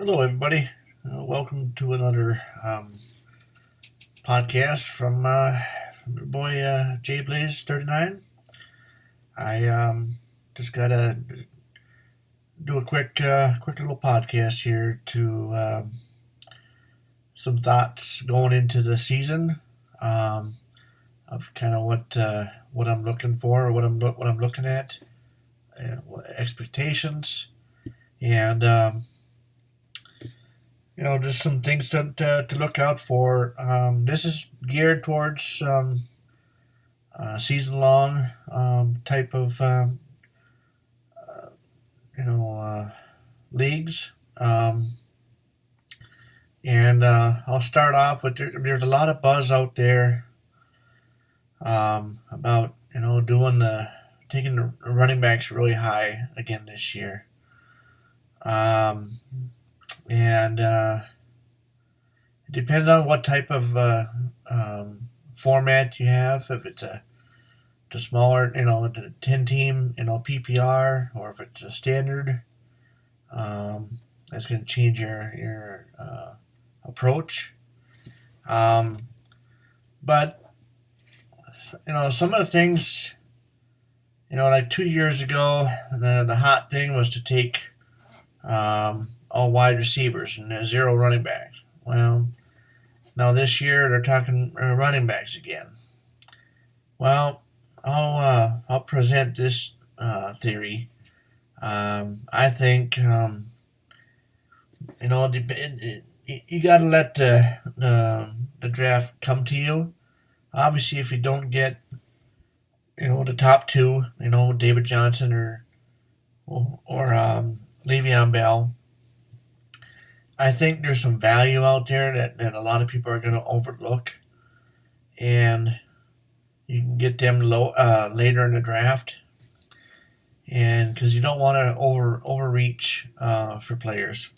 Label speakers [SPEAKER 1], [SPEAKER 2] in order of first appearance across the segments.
[SPEAKER 1] Hello, everybody. Welcome to another podcast from your boy Jay Blaze 39. I just gotta do a quick little podcast here to some thoughts going into the season um, of kind of what I'm looking for, or what I'm looking at, what expectations, and just some things to look out for. This is geared towards season long type of you know leagues. And I'll start off with there's a lot of buzz out there about doing the taking the running backs really high again this year. Um, and It depends on what type of format you have. If it's a smaller, a 10 team, PPR, or if it's a standard, that's going to change your approach. But some of the things, like 2 years ago, the hot thing was to take all wide receivers and zero running backs. Well, now this year they're talking running backs again. Well, I'll present this theory. I think you got to let the draft come to you. Obviously, if you don't get the top two, David Johnson or Le'Veon Bell, I think there's some value out there that a lot of people are going to overlook, and you can get them later in the draft, and because you don't want to overreach for players.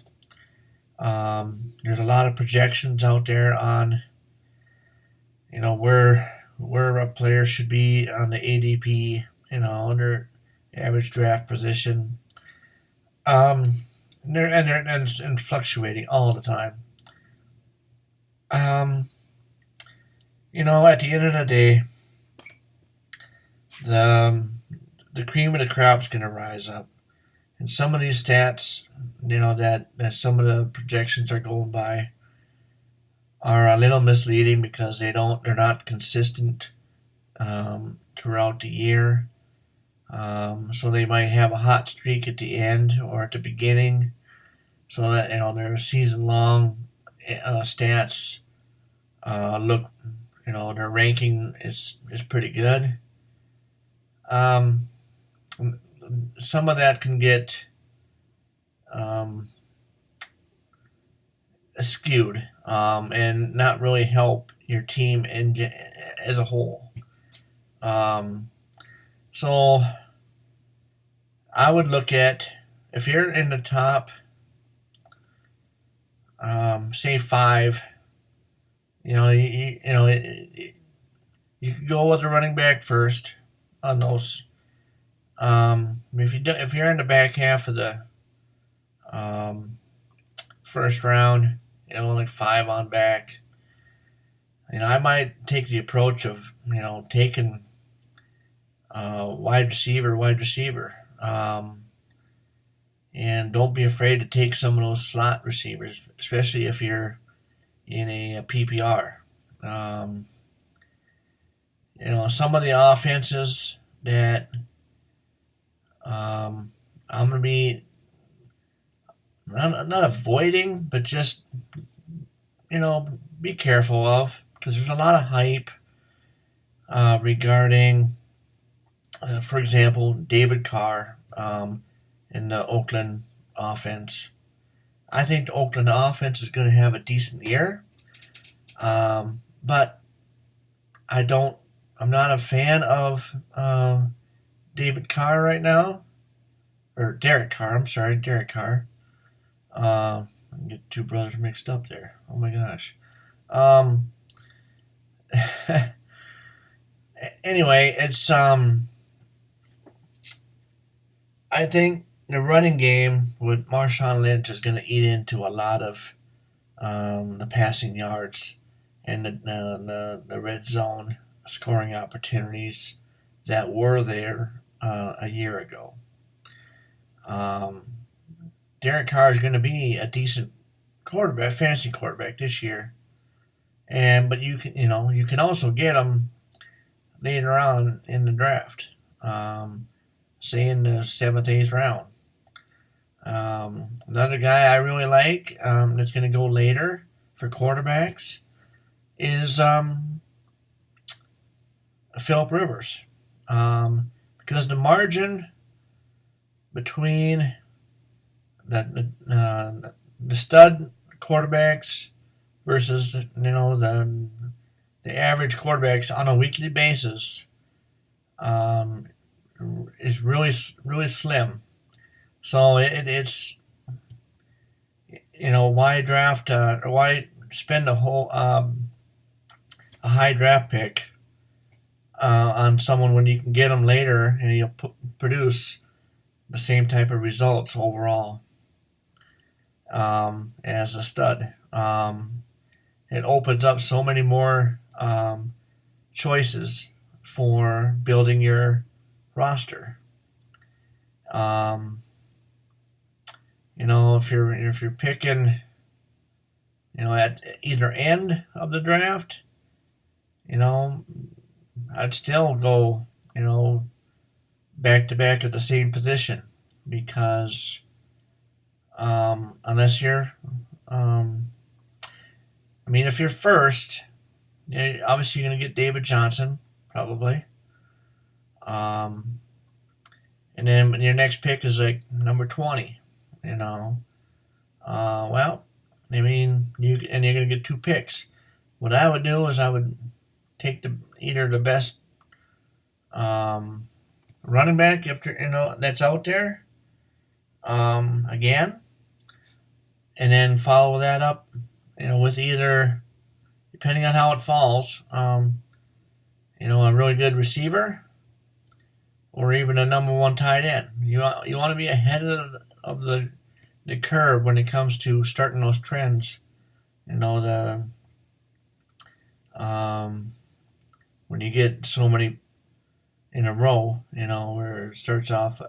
[SPEAKER 1] There's a lot of projections out there on where a player should be on the ADP, under average draft position. And fluctuating all the time. At the end of the day, the cream of the crop is going to rise up, and some of these stats, that some of the projections are going by, are a little misleading because they're not consistent throughout the year. So they might have a hot streak at the end or at the beginning, so that their season long stats look, their ranking is pretty good. Some of that can get skewed and not really help your team as a whole. So I would look at, if you're in the top, say 5, you could go with a running back first on those. If you're in the back half of the first round, like 5 on back, I might take the approach of taking wide receiver. And don't be afraid to take some of those slot receivers, especially if you're in a PPR. Some of the offenses that I'm going to be not avoiding, but just, be careful of, because there's a lot of hype regarding, for example, David Carr in the Oakland offense. I think the Oakland offense is going to have a decent year, but I'm not a fan of David Carr right now, or Derek Carr. I'm sorry, Derek Carr. I get two brothers mixed up there. Oh my gosh. Anyway, it's I think the running game with Marshawn Lynch is going to eat into a lot of the passing yards and the red zone scoring opportunities that were there a year ago. Derek Carr is going to be a decent quarterback, fantasy quarterback this year, but you can also get him later on in the draft, say in the 7th, 8th round. Another guy I really like that's going to go later for quarterbacks is Philip Rivers, because the margin between the stud quarterbacks versus the average quarterbacks on a weekly basis is really slim. So it's why draft or why spend a high draft pick on someone when you can get them later and you'll produce the same type of results overall as a stud. It opens up so many more choices for building your roster. If you're picking, at either end of the draft, I'd still go, back to back at the same position because unless you're, if you're first, obviously you're going to get David Johnson probably, and then your next pick is like number 20. You're going to get 2 picks. What I would do is I would take either the best running back that's out there again, and then follow that up with either, depending on how it falls, a really good receiver or even a number 1 tight end. You want to be ahead of the curve when it comes to starting those trends. When you get so many in a row, where it starts off,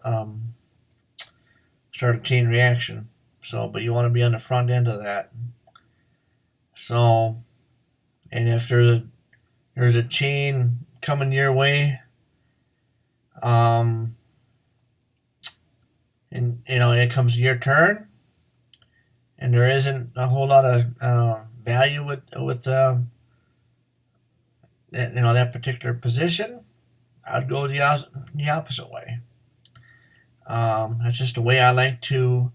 [SPEAKER 1] start a chain reaction. So, but you want to be on the front end of that. So, and if there's a chain coming your way, and it comes to your turn, and there isn't a whole lot of value with that particular position, I'd go the opposite way. That's just the way I like to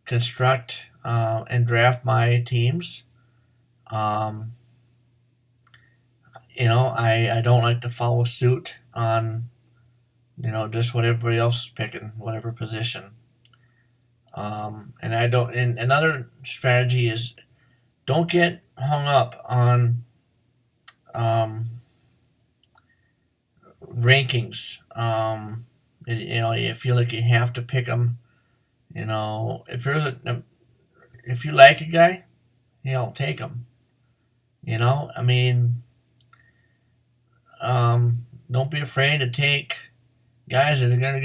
[SPEAKER 1] construct and draft my teams. I don't like to follow suit on just what everybody else is picking, whatever position. And I don't. And another strategy is don't get hung up on rankings. You feel like you have to pick them. If you like a guy, take him. Don't be afraid to take guys that are going to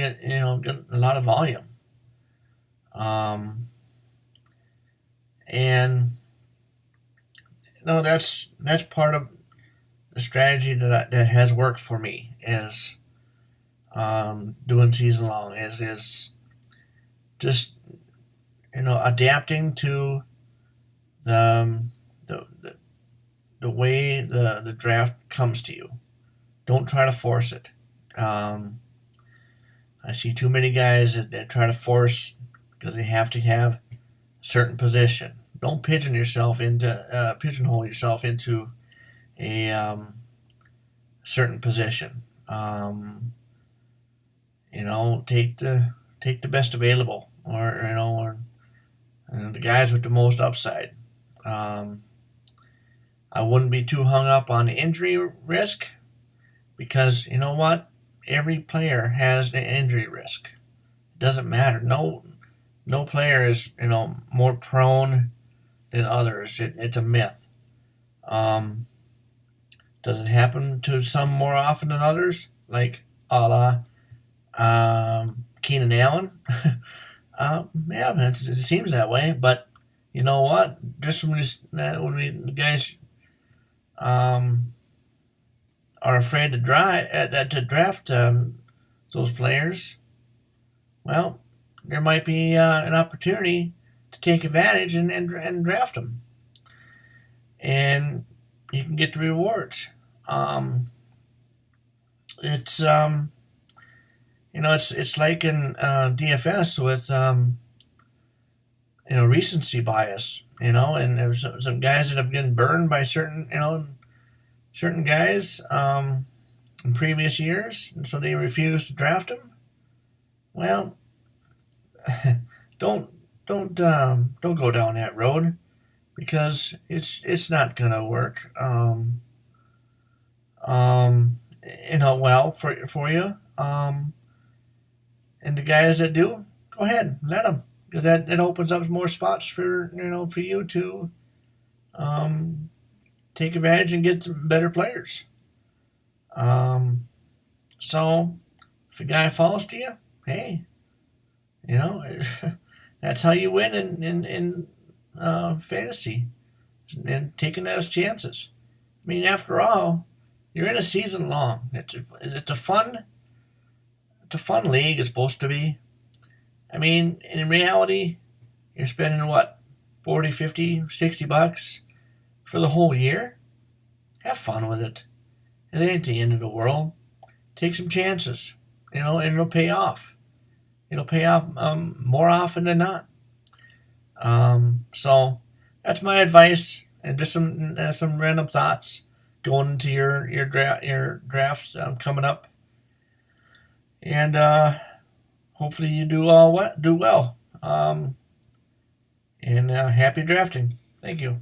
[SPEAKER 1] get a lot of volume. And that's part of the strategy that has worked for me is doing season long is just adapting to the way the draft comes to you. Don't try to force it. I see too many guys that try to force because they have to have a certain position. Don't pigeonhole yourself into a certain position. Take the best available, or the guys with the most upside. I wouldn't be too hung up on injury risk because every player has the injury risk. It doesn't matter. No player is more prone than others. It's a myth. Um, does it happen to some more often than others? Like a la Keenan Allen? Yeah, it seems that way. But you know what? Just when the guys um, are afraid to draft those players, well, there might be an opportunity to take advantage and draft them, and you can get the rewards. Um, it's it's like in DFS with recency bias. And there's some guys that have been burned by certain guys in previous years, and so they refuse to draft them. Well, don't don't go down that road because it's not gonna work. Well for you. And the guys that do, go ahead, let them, because that opens up more spots for you to um, take advantage and get some better players. Um, so if a guy falls to you, hey, you know that's how you win in fantasy, and taking those chances. I mean, after all, you're in a season long. It's a fun league. It's supposed to be. I mean, in reality, you're spending what, 40, 50, $60 for the whole year? Have fun with it. It ain't the end of the world. Take some chances, and it'll pay off. It'll pay off more often than not. So that's my advice, and just some random thoughts going into your drafts coming up, and hopefully you do well. And happy drafting. Thank you.